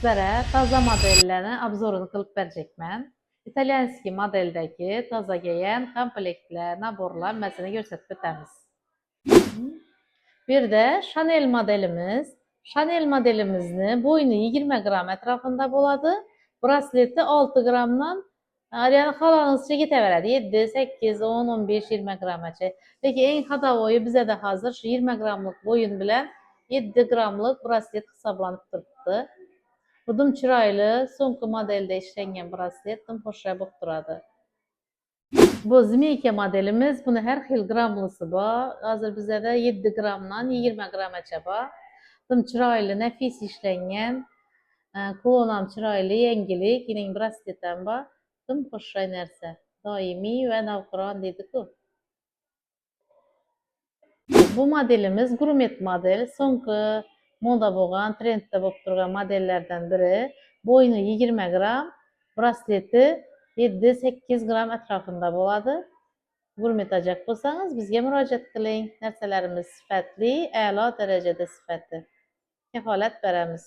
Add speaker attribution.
Speaker 1: Sizlərə Daza modellərini obzorunu qılıb verəcəkmən. İtalyanski modeldəki Daza geyən komplektlər, naborlar məsələni göstərib ötəmiz. Bir də Chanel modelimiz. Chanel modelimizin boynu 20 qram ətrafında boladı. Brasleti 6 qramdan yəni xalanızca getə verədi. 7, 8, 10, 15, 20 qramaçı. Peki en xadavoyu bizə də hazır 20 qramlıq boyun bilən 7 qramlıq braslet hesablanıb durubdu. Budum çıraylı, sonki modelde işlənən brasletdən xoşa baxdırады. Bu Zmeyka modelimiz, bunu hər xil qramlısı var. Hazır bizə də 7 qramdan 20 qramaça var. Budum çıraylı, nəfis işlənən, kulonam çıraylı, yengilik, yine brasletdən var. Budum xoşa nərsə. Daimi və navqıran dedik o. Bu modelimiz Grumet model, sonki moda boğan, trenddə bo'lib turgan modellerden biri. Boynu 20 gram, brasleti 7-8 gram ətrafında boladı. Gurmet acaq bolsanız bizə müraciət qiling. Nərsələrimiz sifətli, əla dərəcədə sifətli. Kəfalət verəmiz.